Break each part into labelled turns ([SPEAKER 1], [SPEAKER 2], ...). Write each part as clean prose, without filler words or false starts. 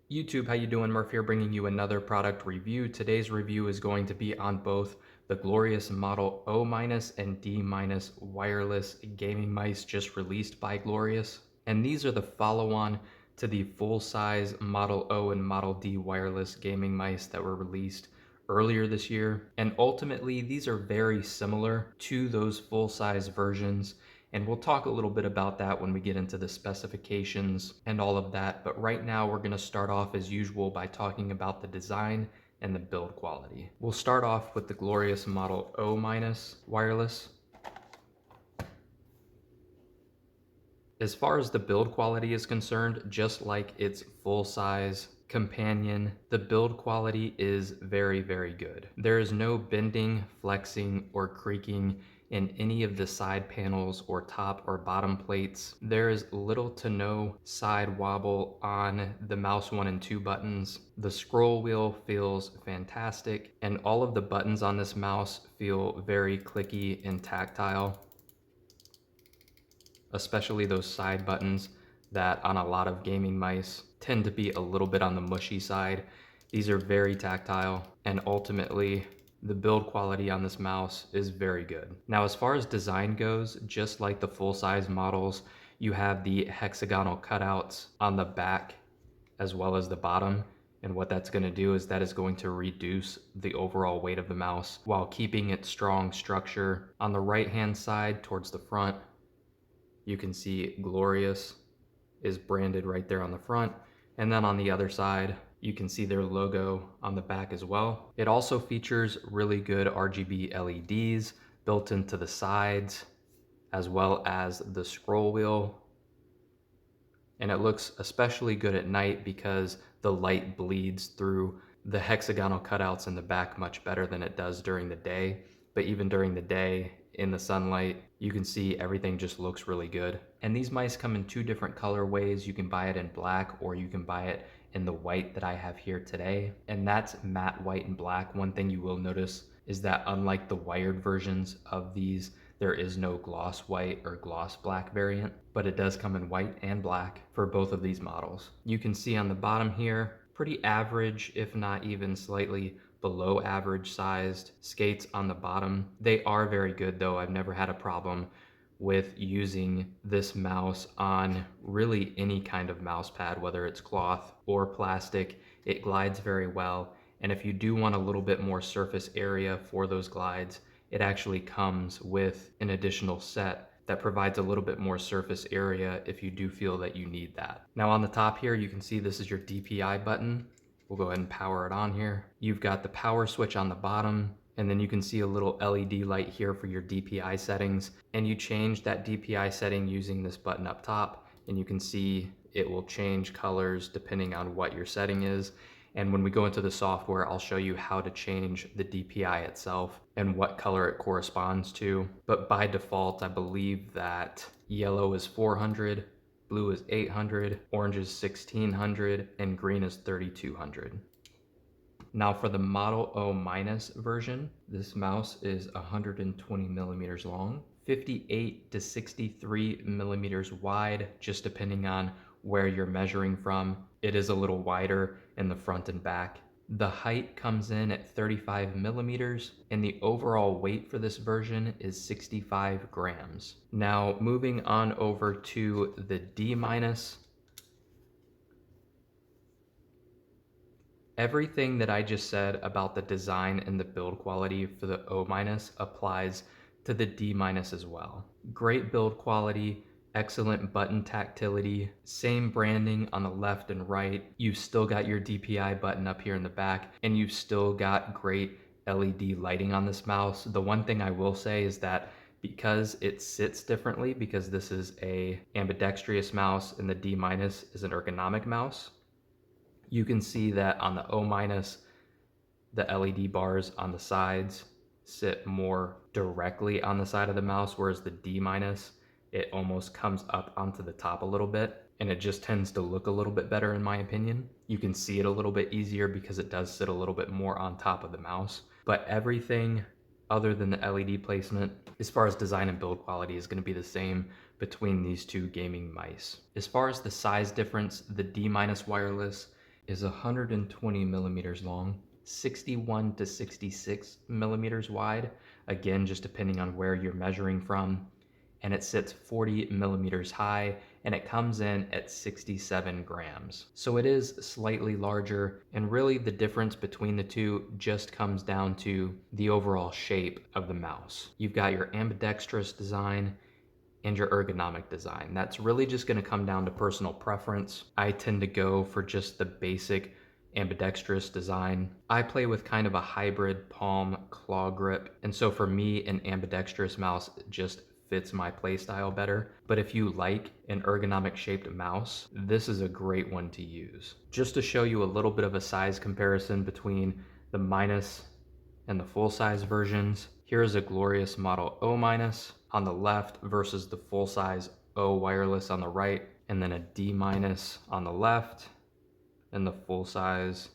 [SPEAKER 1] YouTube, how you doing? Murph here bringing you another product review. Today's review is going to be on both the Glorious Model O- and D- wireless gaming mice just released by Glorious. And these are the follow-on to the full-size Model O and Model D wireless gaming mice that were released earlier this year. And ultimately, these are very similar to those full-size versions, and we'll talk a little bit about that when we get into the specifications and all of that. But right now, we're going to start off as usual by talking about the design and the build quality. We'll start off with the Glorious Model O- wireless. As far as the build quality is concerned, just like its full-size companion, the build quality is very, very good. There is no bending, flexing, or creaking in any of the side panels or top or bottom plates. There is little to no side wobble on the mouse 1 and 2 buttons. The scroll wheel feels fantastic, and all of the buttons on this mouse feel very clicky and tactile, especially those side buttons that on a lot of gaming mice tend to be a little bit on the mushy side. These are very tactile, and ultimately the build quality on this mouse is very good. Now, as far as design goes, just like the full-size models, you have the hexagonal cutouts on the back as well as the bottom. And what that's going to do is that is going to reduce the overall weight of the mouse while keeping its strong structure. On the right-hand side towards the front, you can see Glorious is branded right there on the front. And then on the other side, you can see their logo on the back as well. It also features really good RGB LEDs built into the sides, as well as the scroll wheel. And it looks especially good at night because the light bleeds through the hexagonal cutouts in the back much better than it does during the day. But even during the day, in the sunlight, you can see everything just looks really good. And these mice come in two different colorways. You can buy it in black or you can buy it in the white that I have here today. And that's matte white and black. One thing you will notice is that unlike the wired versions of these, there is no gloss white or gloss black variant, but it does come in white and black for both of these models. You can see on the bottom here, pretty average, if not even slightly below average sized skates on the bottom. They are very good though. I've never had a problem with using this mouse on really any kind of mouse pad, whether it's cloth or plastic. It glides very well. And if you do want a little bit more surface area for those glides, it actually comes with an additional set that provides a little bit more surface area if you do feel that you need that. Now on the top here, you can see this is your DPI button. We'll go ahead and power it on here. You've got the power switch on the bottom, and then you can see a little LED light here for your DPI settings. And you change that DPI setting using this button up top, and you can see it will change colors depending on what your setting is. And when we go into the software, I'll show you how to change the DPI itself and what color it corresponds to. But by default, I believe that yellow is 400, blue is 800, orange is 1600, and green is 3200. Now for the Model O- version, this mouse is 120 millimeters long, 58 to 63 millimeters wide, just depending on where you're measuring from. It is a little wider in the front and back. The height comes in at 35 millimeters, and the overall weight for this version is 65 grams. Now moving on over to the D-, everything that I just said about the design and the build quality for the O- applies to the D- as well. Great build quality, excellent button tactility, same branding on the left and right. You've still got your DPI button up here in the back, and you've still got great LED lighting on this mouse. The one thing I will say is that because it sits differently, because this is a ambidextrous mouse and the D- is an ergonomic mouse, you can see that on the O-, the LED bars on the sides sit more directly on the side of the mouse, whereas the D-, it almost comes up onto the top a little bit, and it just tends to look a little bit better in my opinion. You can see it a little bit easier because it does sit a little bit more on top of the mouse, but everything other than the LED placement, as far as design and build quality, is going to be the same between these two gaming mice. As far as the size difference, the D- wireless is 120 millimeters long, 61 to 66 millimeters wide, again, just depending on where you're measuring from, and it sits 40 millimeters high, and it comes in at 67 grams. So it is slightly larger, and really the difference between the two just comes down to the overall shape of the mouse. You've got your ambidextrous design and your ergonomic design. That's really just going to come down to personal preference. I tend to go for just the basic ambidextrous design. I play with kind of a hybrid palm claw grip, and so for me, an ambidextrous mouse just fits my playstyle better. But if you like an ergonomic shaped mouse, this is a great one to use. Just to show you a little bit of a size comparison between the minus and the full size versions, here is a Glorious Model O- on the left versus the full size O wireless on the right, and then a D- on the left and the full size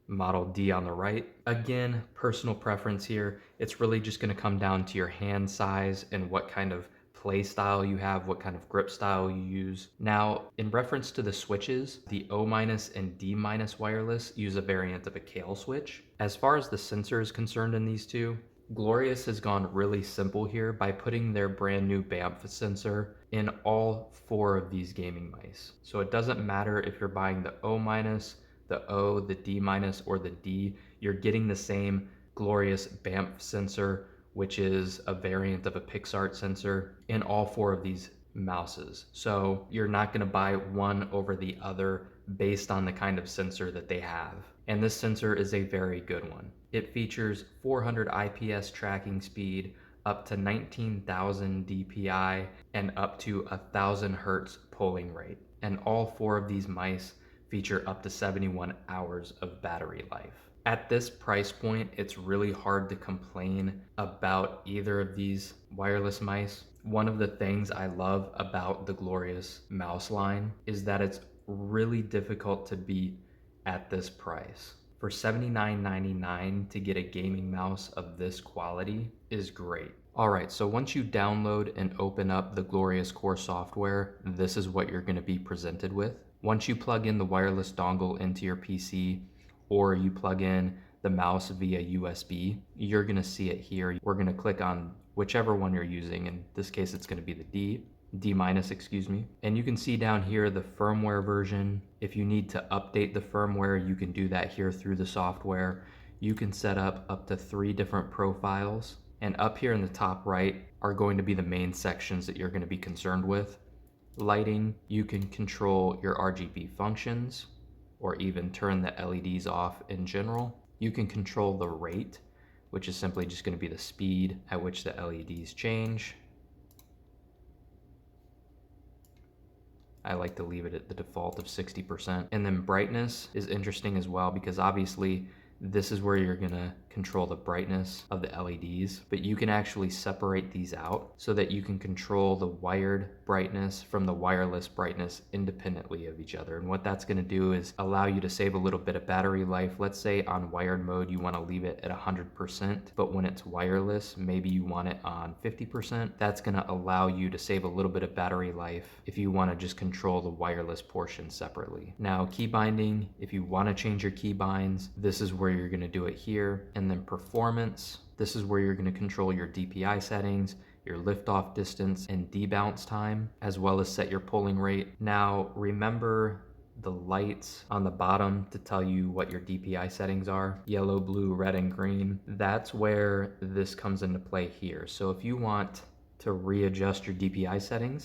[SPEAKER 1] Model D on the right. Again, personal preference here. It's really just going to come down to your hand size and what kind of play style you have, what kind of grip style you use. Now, in reference to the switches, the O- and D- wireless use a variant of a Kailh switch. As far as the sensor is concerned in these two, Glorious has gone really simple here by putting their brand new BAMF sensor in all 4 of these gaming mice. So it doesn't matter if you're buying the O-, the O, the D-, or the D, you're getting the same Glorious BAMF sensor, which is a variant of a PixArt sensor, in all 4 of these mouses. So you're not going to buy one over the other based on the kind of sensor that they have. And this sensor is a very good one. It features 400 IPS tracking speed, up to 19,000 DPI, and up to 1,000 Hertz polling rate. And all 4 of these mice feature up to 71 hours of battery life. At this price point, it's really hard to complain about either of these wireless mice. One of the things I love about the Glorious mouse line is that it's really difficult to beat at this price. For $79.99 to get a gaming mouse of this quality is great. Alright, so once you download and open up the Glorious Core software, this is what you're going to be presented with. Once you plug in the wireless dongle into your PC, or you plug in the mouse via USB, you're going to see it here. We're going to click on whichever one you're using. In this case, it's going to be the D-, excuse me. And you can see down here the firmware version. If you need to update the firmware, you can do that here through the software. You can set up to 3 different profiles. And up here in the top right are going to be the main sections that you're going to be concerned with. Lighting, you can control your RGB functions or even turn the LEDs off in general. You can control the rate, which is simply just going to be the speed at which the LEDs change. I like to leave it at the default of 60%. And then brightness is interesting as well, because obviously this is where you're gonna control the brightness of the LEDs, but you can actually separate these out so that you can control the wired brightness from the wireless brightness independently of each other. And what that's gonna do is allow you to save a little bit of battery life. Let's say on wired mode, you wanna leave it at 100%, but when it's wireless, maybe you want it on 50%. That's gonna allow you to save a little bit of battery life if you wanna just control the wireless portion separately. Now, key binding, if you wanna change your key binds, this is where you're gonna do it here. And then performance, this is where you're gonna control your DPI settings, your liftoff distance and debounce time, as well as set your polling rate. Now, remember the lights on the bottom to tell you what your DPI settings are: yellow, blue, red, and green. That's where this comes into play here. So if you want to readjust your DPI settings,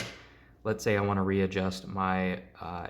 [SPEAKER 1] let's say I want to readjust my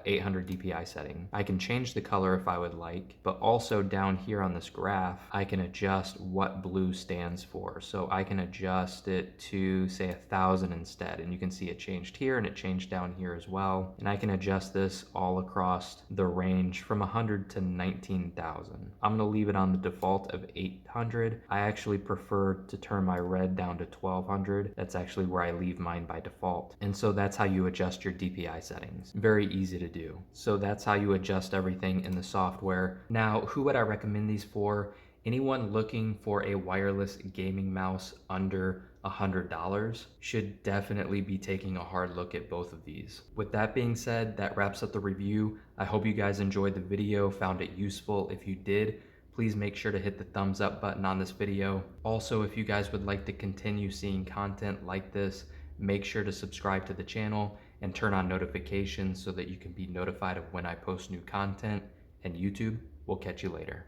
[SPEAKER 1] 800 DPI setting. I can change the color if I would like, but also down here on this graph, I can adjust what blue stands for. So I can adjust it to say 1,000 instead, and you can see it changed here and it changed down here as well. And I can adjust this all across the range from 100 to 19,000. I'm gonna leave it on the default of 800. I actually prefer to turn my red down to 1200. That's actually where I leave mine by default. And so that's how you adjust your DPI settings. Very easy to do. So that's how you adjust everything in the software. Now, who would I recommend these for? anyone looking for a wireless gaming mouse under $100 should definitely be taking a hard look at both of these. With that being said, that wraps up the review. I hope you guys enjoyed the video, found it useful. If you did, please make sure to hit the thumbs up button on this video. Also, if you guys would like to continue seeing content like this, make sure to subscribe to the channel and turn on notifications so that you can be notified of when I post new content. And YouTube, we'll catch you later.